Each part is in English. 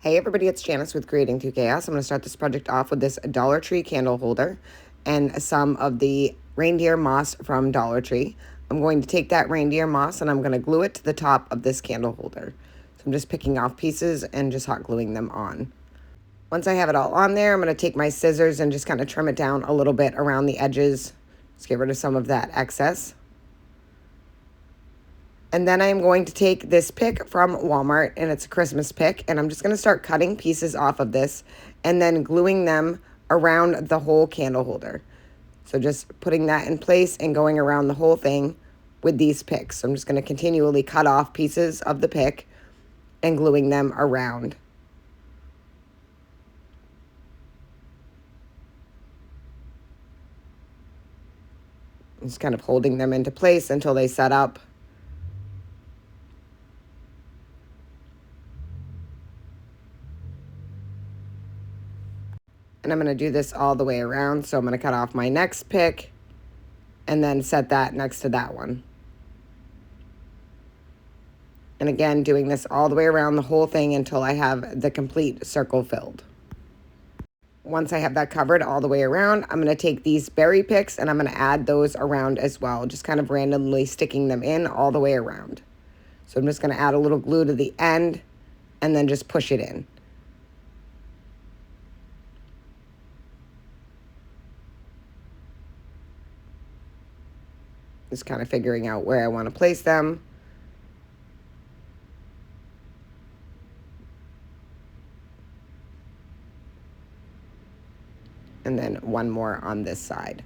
Hey everybody, it's Janice with Creating Through Chaos. I'm going to start this project off with this Dollar Tree candle holder and some of the reindeer moss from Dollar Tree. I'm going to take that reindeer moss and I'm going to glue it to the top of this candle holder. So I'm just picking off pieces and just hot gluing them on. Once I have it all on there, I'm going to take my scissors and just kind of trim it down a little bit around the edges. Just get rid of some of that excess. And then I'm going to take this pick from Walmart, and it's a Christmas pick, and I'm just going to start cutting pieces off of this and then gluing them around the whole candle holder. So just putting that in place and going around the whole thing with these picks. So I'm just going to continually cut off pieces of the pick and gluing them around. Just kind of holding them into place until they set up. And I'm going to do this all the way around. So I'm going to cut off my next pick and then set that next to that one. And again, doing this all the way around the whole thing until I have the complete circle filled. Once I have that covered all the way around, I'm going to take these berry picks and I'm going to add those around as well, just kind of randomly sticking them in all the way around. So I'm just going to add a little glue to the end and then just push it in. Just kind of figuring out where I want to place them. And then one more on this side.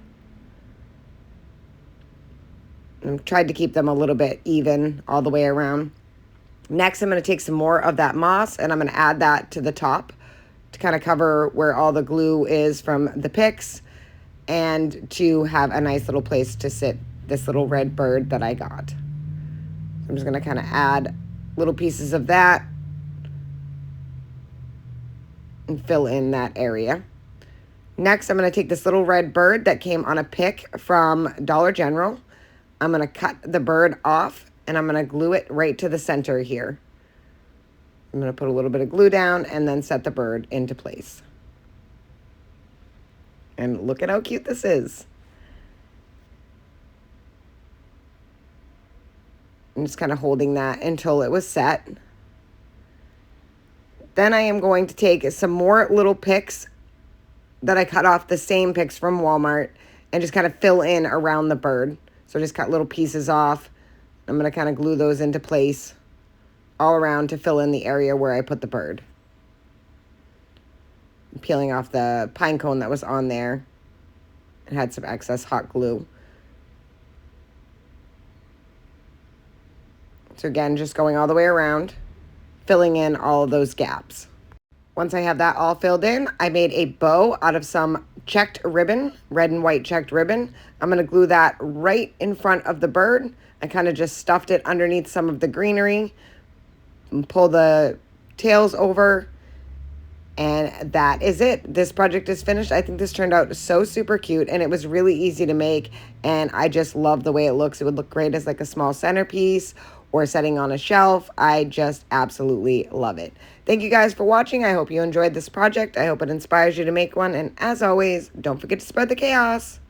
I've tried to keep them a little bit even all the way around. Next, I'm going to take some more of that moss and I'm going to add that to the top to kind of cover where all the glue is from the picks and to have a nice little place to sit this little red bird that I got. So I'm just going to kind of add little pieces of that and fill in that area. Next, I'm going to take this little red bird that came on a pick from Dollar General. I'm going to cut the bird off and I'm going to glue it right to the center here. I'm going to put a little bit of glue down and then set the bird into place. And look at how cute this is. I'm just kind of holding that until it was set. Then I am going to take some more little picks that I cut off the same picks from Walmart and just kind of fill in around the bird. So just cut little pieces off. I'm going to kind of glue those into place all around to fill in the area where I put the bird. I'm peeling off the pine cone that was on there. It had some excess hot glue. So again, just going all the way around, filling in all of those gaps. Once I have that all filled in, I made a bow out of some checked ribbon, red and white checked ribbon. I'm going to glue that right in front of the bird. I kind of just stuffed it underneath some of the greenery and pull the tails over. And that is it. This project is finished. I think this turned out so super cute and it was really easy to make. And I just love the way it looks. It would look great as like a small centerpiece or setting on a shelf. I just absolutely love it. Thank you guys for watching. I hope you enjoyed this project. I hope it inspires you to make one. And as always, don't forget to spread the chaos.